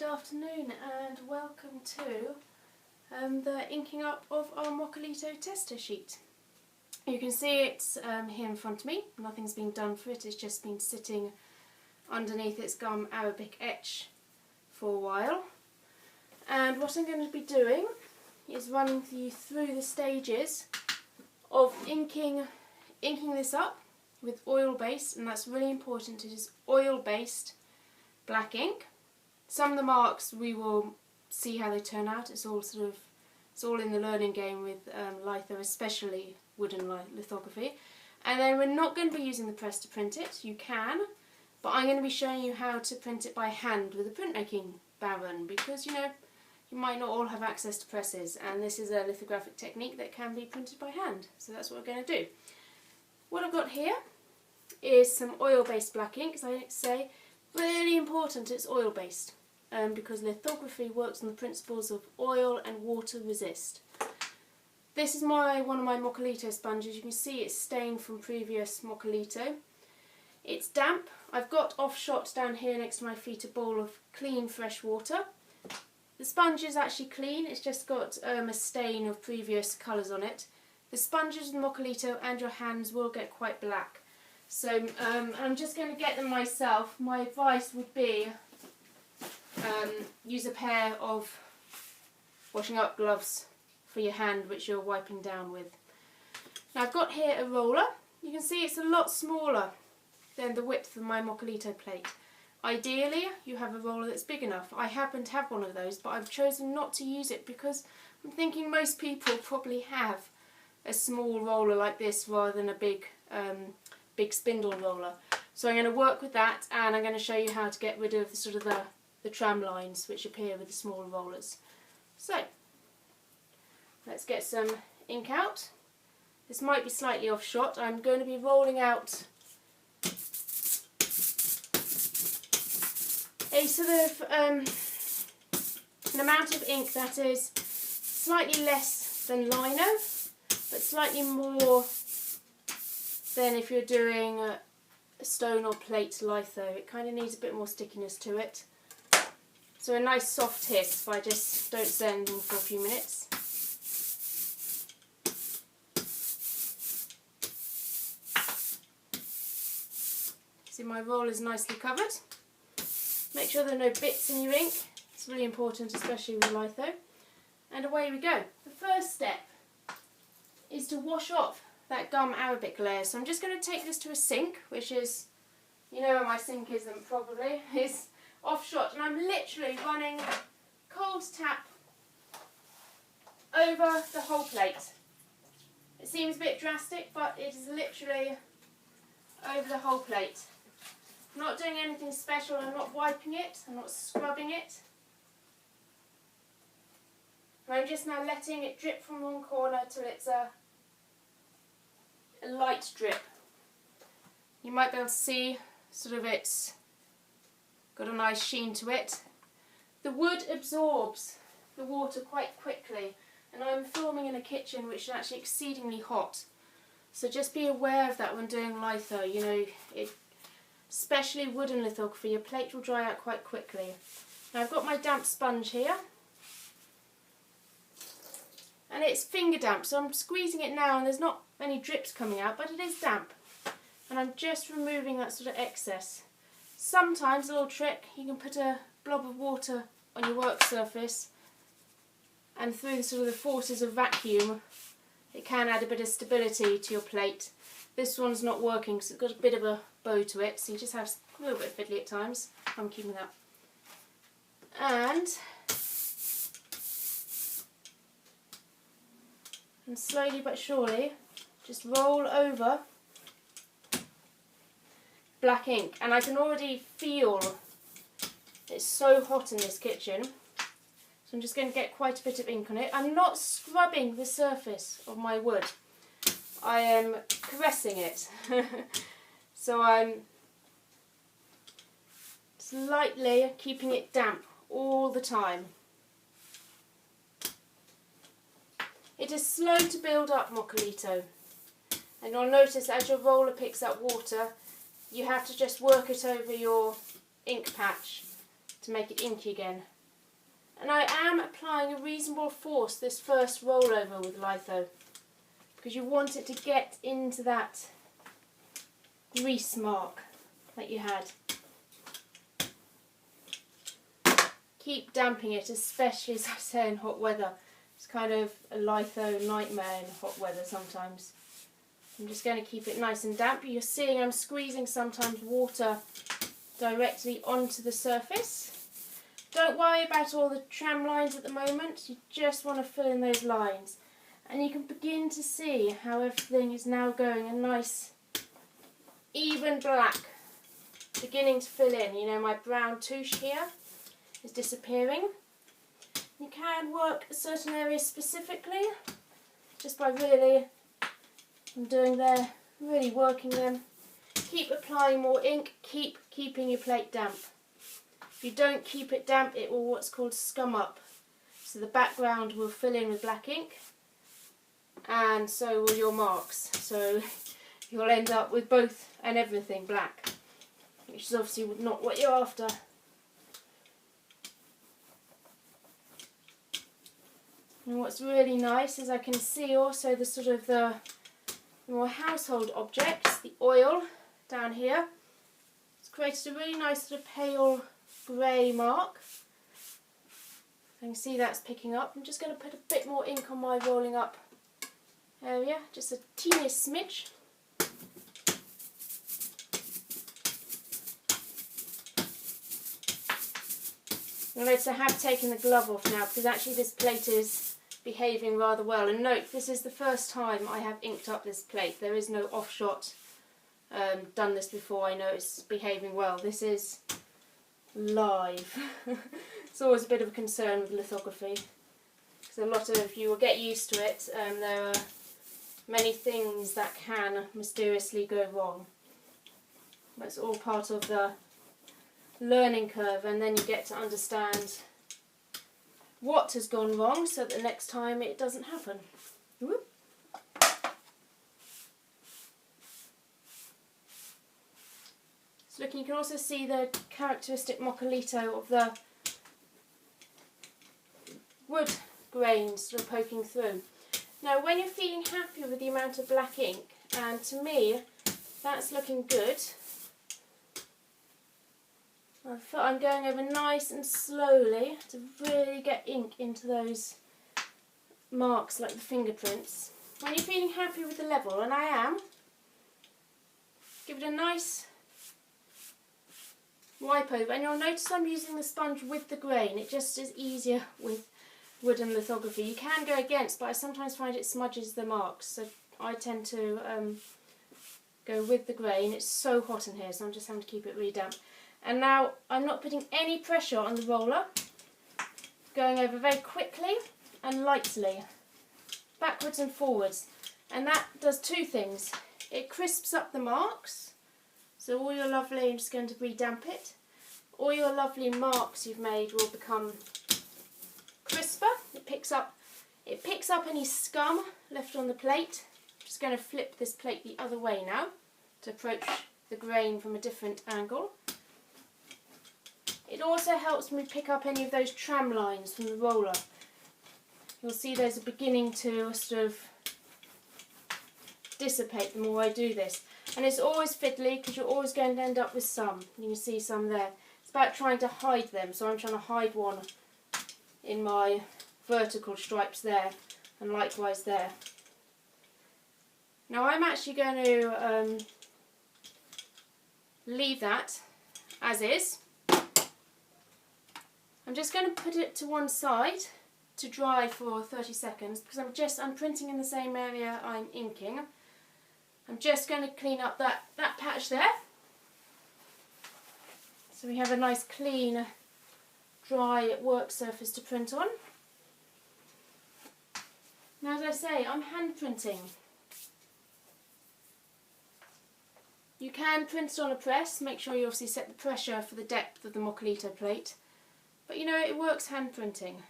Good afternoon and welcome to the inking up of our Mokiulito tester sheet. You can see it's here in front of me. Nothing's been done for it, it's just been sitting underneath its gum Arabic etch for a while. And what I'm going to be doing is running you through the stages of inking this up with oil based, and that's really important. It is oil based black ink. Some of the marks we will see how they turn out. It's all in the learning game with litho, especially wooden lithography. And then we're not going to be using the press to print it. You can, but I'm going to be showing you how to print it by hand with a printmaking baron, because you might not all have access to presses, and this is a lithographic technique that can be printed by hand. So that's what we're going to do. What I've got here is some oil-based black ink. As I say, really important it's oil-based, because lithography works on the principles of oil and water resist. This is one of my Mokiulito sponges. You can see it's stained from previous Mokiulito. It's damp. I've got offshot down here next to my feet a bowl of clean fresh water. The sponge is actually clean, it's just got a stain of previous colours on it. The sponges in Mokiulito and your hands will get quite black. So I'm just going to get them myself. My advice would be use a pair of washing up gloves for your hand which you're wiping down with. Now I've got here a roller. You can see it's a lot smaller than the width of my Mokiulito plate. Ideally you have a roller that's big enough. I happen to have one of those, but I've chosen not to use it because I'm thinking most people probably have a small roller like this rather than a big spindle roller. So I'm going to work with that, and I'm going to show you how to get rid of the tram lines which appear with the smaller rollers. So let's get some ink out. This might be slightly off shot. I'm going to be rolling out a sort of an amount of ink that is slightly less than lino, but slightly more than if you're doing a stone or plate litho. It kind of needs a bit more stickiness to it. So a nice soft hiss if I just don't say anything for a few minutes. See, my roll is nicely covered. Make sure there are no bits in your ink. It's really important, especially with litho. And away we go. The first step is to wash off that gum Arabic layer. So I'm just going to take this to a sink, which is, you know where my sink isn't probably, is off shot, and I'm literally running cold tap over the whole plate. It seems a bit drastic, but it is literally over the whole plate. I'm not doing anything special, I'm not wiping it, I'm not scrubbing it. I'm just now letting it drip from one corner till it's a light drip. You might be able to see it's got a nice sheen to it. The wood absorbs the water quite quickly, and I'm filming in a kitchen which is actually exceedingly hot. So just be aware of that when doing litho. Especially wooden lithography, your plate will dry out quite quickly. Now I've got my damp sponge here, and it's finger damp, so I'm squeezing it now and there's not many drips coming out, but it is damp. And I'm just removing that sort of excess. Sometimes, a little trick, you can put a blob of water on your work surface, and through the forces of vacuum it can add a bit of stability to your plate. This one's not working because it's got a bit of a bow to it, so you just have a little bit fiddly at times. I'm keeping that. And slowly but surely just roll over black ink, and I can already feel it's so hot in this kitchen, so I'm just going to get quite a bit of ink on it. I'm not scrubbing the surface of my wood, I am caressing it. So I'm slightly keeping it damp all the time. It is slow to build up Mokiulito, and you'll notice as your roller picks up water, you have to just work it over your ink patch to make it inky again. And I am applying a reasonable force this first rollover with litho, because you want it to get into that grease mark that you had. Keep damping it, especially as I say in hot weather. It's kind of a litho nightmare in hot weather sometimes. I'm just going to keep it nice and damp. You're seeing I'm squeezing sometimes water directly onto the surface. Don't worry about all the tram lines at the moment, you just want to fill in those lines. And you can begin to see how everything is now going a nice even black, beginning to fill in. You know, my brown touche here is disappearing. You can work a certain area specifically just by really doing there, really working them. Keep applying more ink, keep keeping your plate damp. If you don't keep it damp, it will what's called scum up. So the background will fill in with black ink, and so will your marks. So you'll end up with both and everything black, which is obviously not what you're after. And what's really nice is I can see also the sort of the more household objects, the oil down here. It's created a really nice sort of pale grey mark. I can see that's picking up. I'm just going to put a bit more ink on my rolling up area, just a teeniest smidge. Notice I have taken the glove off now because actually this plate is behaving rather well. And note, this is the first time I have inked up this plate. There is no offshot done this before. I know it's behaving well. This is live. It's always a bit of a concern with lithography because a lot of you will get used to it. There are many things that can mysteriously go wrong. But it's all part of the learning curve, and then you get to understand what has gone wrong so that the next time it doesn't happen. Whoop. So look, you can also see the characteristic Mokiulito of the wood grains sort of poking through. Now when you're feeling happy with the amount of black ink, and to me that's looking good, I'm going over nice and slowly to really get ink into those marks like the fingerprints. When you're feeling happy with the level, and I am, give it a nice wipe over, and you'll notice I'm using the sponge with the grain. It just is easier with wooden lithography. You can go against, but I sometimes find it smudges the marks, so I tend to go with the grain. It's so hot in here, so I'm just having to keep it really damp. And now I'm not putting any pressure on the roller, going over very quickly and lightly, backwards and forwards. And that does two things. It crisps up the marks, so all your lovely, I'm just going to re-damp it, all your lovely marks you've made will become crisper. It picks up any scum left on the plate. I'm just going to flip this plate the other way now to approach the grain from a different angle. It also helps me pick up any of those tram lines from the roller. You'll see those are beginning to sort of dissipate the more I do this. And it's always fiddly because you're always going to end up with some. You can see some there. It's about trying to hide them, so I'm trying to hide one in my vertical stripes there, and likewise there. Now I'm actually going to leave that as is. I'm just going to put it to one side to dry for 30 seconds because I'm printing in the same area I'm inking. I'm just going to clean up that patch there, so we have a nice clean dry work surface to print on. Now as I say, I'm hand printing. You can print it on a press, make sure you obviously set the pressure for the depth of the Mokiulito plate. But you know, it works hand printing.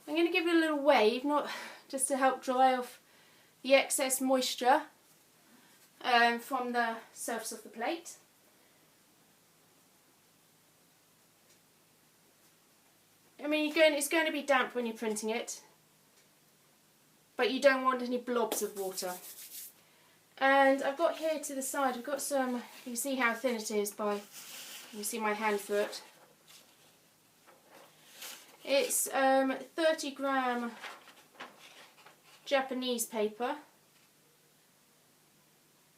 I'm going to give it a little wave, not just to help dry off the excess moisture from the surface of the plate. mean, it's going to be damp when you're printing it, but you don't want any blobs of water. And I've got here to the side, I've got some, you can see how thin it is by, you can see my hand through it. It's 30-gram Japanese paper,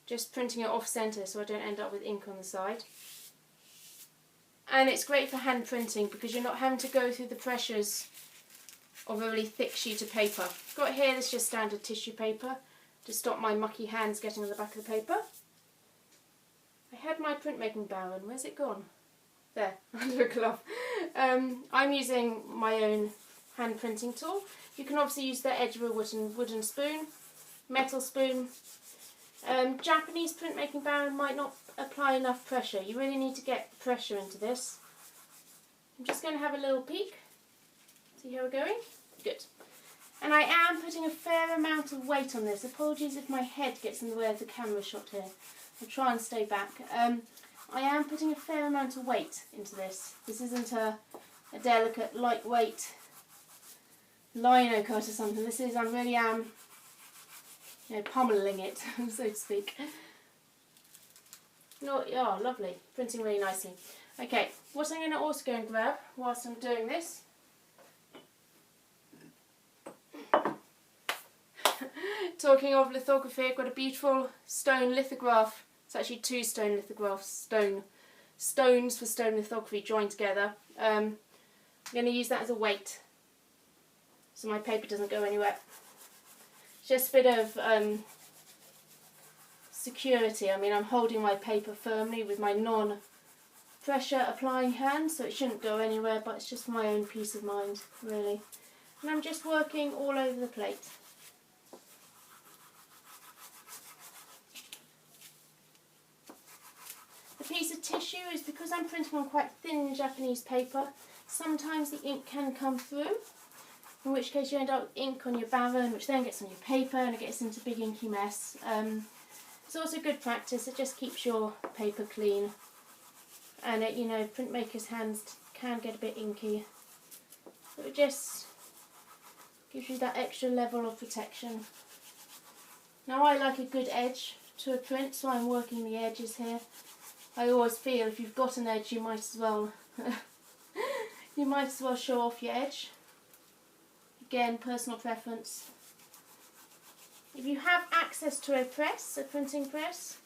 just printing it off centre so I don't end up with ink on the side. And it's great for hand printing because you're not having to go through the pressures of a really thick sheet of paper. I've got here this just standard tissue paper to stop my mucky hands getting on the back of the paper. I had my printmaking barrel, where's it gone? There, under a glove. I'm using my own hand printing tool. You can obviously use the edge of a wooden spoon, metal spoon. Japanese printmaking barrel might not apply enough pressure. You really need to get pressure into this. I'm just going to have a little peek. See how we're going? Good. And I am putting a fair amount of weight on this. Apologies if my head gets in the way of the camera shot here. I'll try and stay back. I am putting a fair amount of weight into this. This isn't a delicate, lightweight lino cut or something. This is, I really am, you know, pummeling it, so to speak. No, oh, lovely. Printing really nicely. Okay, what I'm going to also go and grab whilst I'm doing this talking of lithography, I've got a beautiful stone lithograph. It's actually 2 stone lithographs, stones for stone lithography joined together. I'm going to use that as a weight so my paper doesn't go anywhere. Just a bit of security. I mean, I'm holding my paper firmly with my non-pressure applying hand, so it shouldn't go anywhere, but it's just for my own peace of mind, really. And I'm just working all over the plate. The piece of tissue is, because I'm printing on quite thin Japanese paper, sometimes the ink can come through, in which case you end up with ink on your barrel, which then gets on your paper and it gets into a big inky mess. It's also good practice. It just keeps your paper clean, and it, you know, printmakers' hands can get a bit inky, so it just gives you that extra level of protection. Now, I like a good edge to a print, so I'm working the edges here. I always feel if you've got an edge, you might as well show off your edge. Again, personal preference. If you have access to a press, a printing press,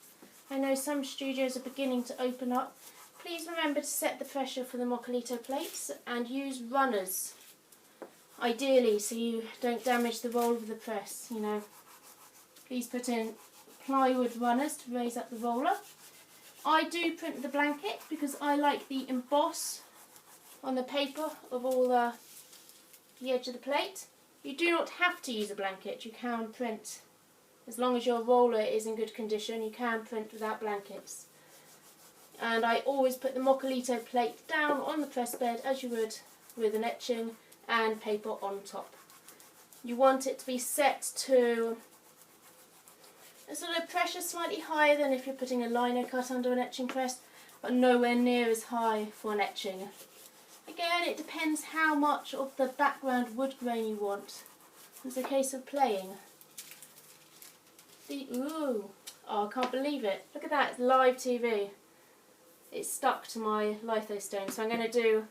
I know some studios are beginning to open up, please remember to set the pressure for the Mokiulito plates and use runners, ideally, so you don't damage the roll of the press, you know. Please put in plywood runners to raise up the roller. I do print the blanket because I like the emboss on the paper of all the edge of the plate. You do not have to use a blanket. You can print, as long as your roller is in good condition, you can print without blankets. And I always put the Mokiulito plate down on the press bed as you would with an etching, and paper on top. You want it to be set to a sort of pressure slightly higher than if you're putting a lino cut under an etching press, but nowhere near as high for an etching. Again, it depends how much of the background wood grain you want. It's a case of playing. See, ooh, oh, I can't believe it. Look at that, it's live TV. It's stuck to my litho stone, so I'm going to do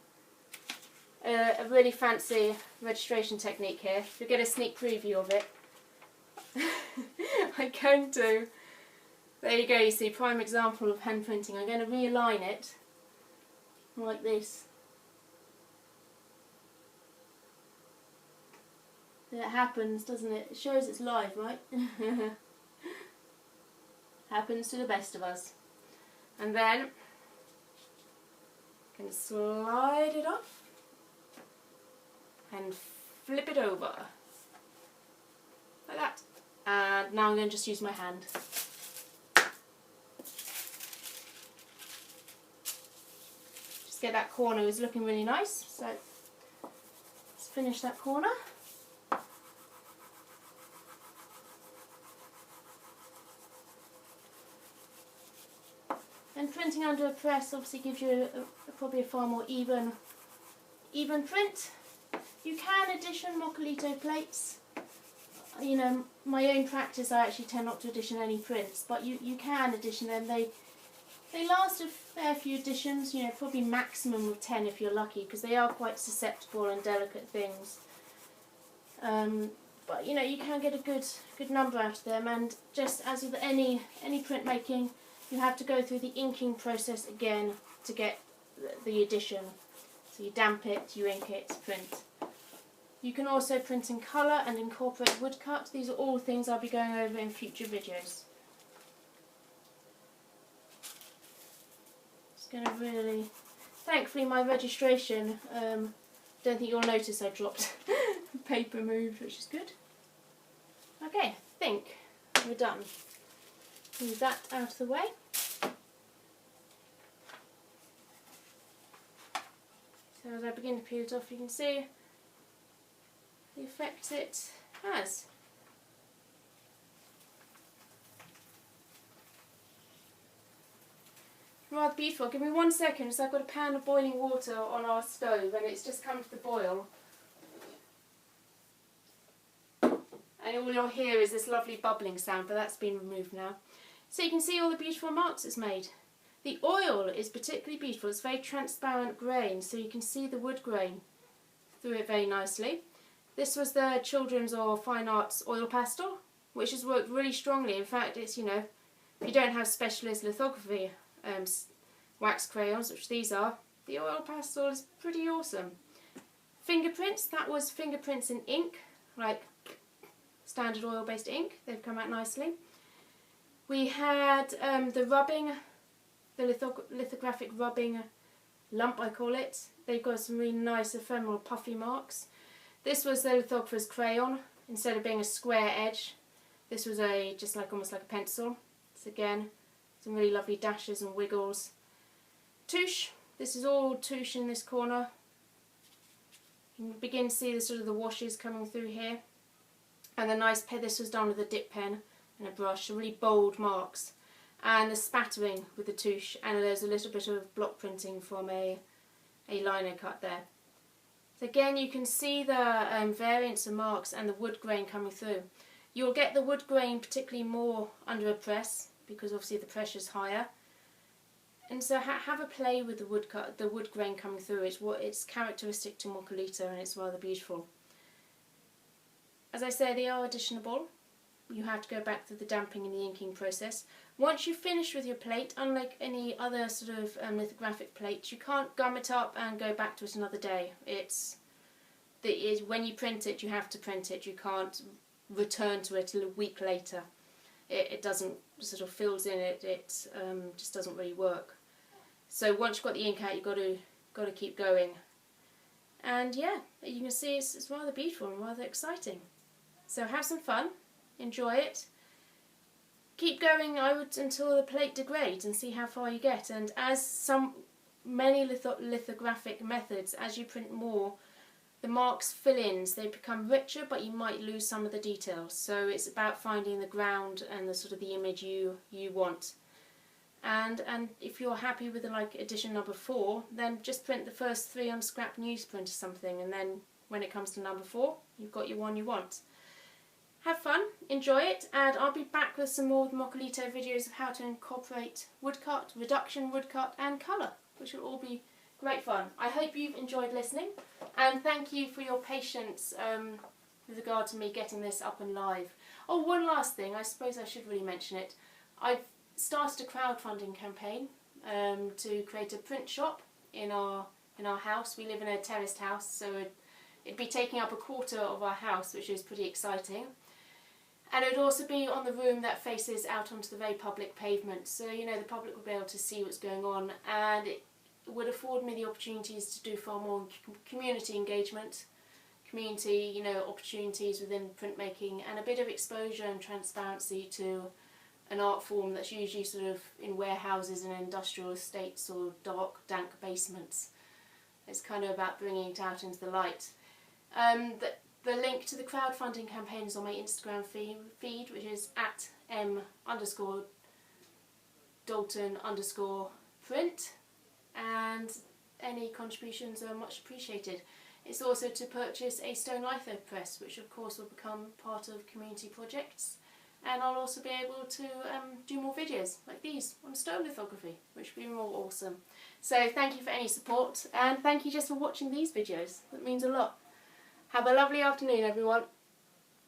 a really fancy registration technique here. You'll get a sneak preview of it. I'm going to, there you go, you see, prime example of hand printing. I'm going to realign it like this. It happens, doesn't it? It shows it's live, right? Happens to the best of us. And then I can slide it off and flip it over like that. And now I'm going to just use my hand. Just get that corner, it's looking really nice. So let's finish that corner. And printing under a press obviously gives you probably a far more even print. You can edition Mokiulito plates. You know, my own practice, I actually tend not to edition any prints, but you can edition them. They last a fair few editions, you know, probably maximum of 10 if you're lucky, because they are quite susceptible and delicate things. But you know, you can get a good number out of them, and just as with any printmaking, you have to go through the inking process again to get the edition. So you damp it, you ink it, print. You can also print in colour and incorporate woodcut. These are all things I'll be going over in future videos. It's going to really... Thankfully my registration, don't think you'll notice I dropped paper moved, which is good. Okay, I think we're done. Move that out of the way. So as I begin to peel it off, you can see the effect it has. Rather beautiful. Give me 1 second, so I've got a pan of boiling water on our stove and it's just come to the boil. And all you'll hear is this lovely bubbling sound, but that's been removed now. So you can see all the beautiful marks it's made. The oil is particularly beautiful. It's very transparent grain, so you can see the wood grain through it very nicely. This was the Children's or Fine Arts oil pastel, which has worked really strongly. In fact, it's, you know, if you don't have specialist lithography wax crayons, which these are, the oil pastel is pretty awesome. Fingerprints, that was fingerprints in ink, like standard oil-based ink. They've come out nicely. We had the rubbing, the lithographic rubbing lump, I call it. They've got some really nice ephemeral puffy marks. This was the lithographer's crayon. Instead of being a square edge, this was just like almost like a pencil. So again, some really lovely dashes and wiggles. Touche. This is all touche in this corner. You can begin to see the sort of the washes coming through here. And the nice pen, this was done with a dip pen and a brush, really bold marks. And the spattering with the touche, and there's a little bit of block printing from a lino cut there. So again, you can see the variance of marks and the wood grain coming through. You'll get the wood grain particularly more under a press, because obviously the pressure's higher. And so have a play with the wood grain coming through. It's characteristic to Mokiulito, and it's rather beautiful. As I say, they are editionable. You have to go back through the damping and the inking process. Once you've finished with your plate, unlike any other sort of lithographic plate, you can't gum it up and go back to it another day. When you print it, you have to print it. You can't return to it a week later. It doesn't sort of fills in. It just doesn't really work. So once you've got the ink out, you've got to keep going. And yeah, you can see it's rather beautiful and rather exciting. So have some fun, enjoy it. Keep going, I would, until the plate degrades and see how far you get. And as many lithographic methods, as you print more, the marks fill in, so they become richer, but you might lose some of the details. So it's about finding the ground and the sort of the image you want. And if you're happy with edition number 4, then just print the first 3 on scrap newsprint or something, and then when it comes to number 4, you've got your one you want. Have fun, enjoy it, and I'll be back with some more Mokiulito videos of how to incorporate woodcut, reduction woodcut and colour, which will all be great fun. I hope you've enjoyed listening, and thank you for your patience with regard to me getting this up and live. Oh, one last thing, I suppose I should really mention it. I've started a crowdfunding campaign to create a print shop in our house. We live in a terraced house, so it'd be taking up a quarter of our house, which is pretty exciting. And it would also be on the room that faces out onto the very public pavement, so you know the public would be able to see what's going on, and it would afford me the opportunities to do far more community engagement, community, opportunities within printmaking, and a bit of exposure and transparency to an art form that's usually sort of in warehouses and industrial estates or dark, dank basements. It's kind of about bringing it out into the light. The link to the crowdfunding campaign is on my Instagram feed, which is @m_Dalton_print, and any contributions are much appreciated. It's also to purchase a stone litho press, which of course will become part of community projects. And I'll also be able to do more videos like these on stone lithography, which will be more awesome. So thank you for any support, and thank you just for watching these videos. That means a lot. Have a lovely afternoon, everyone.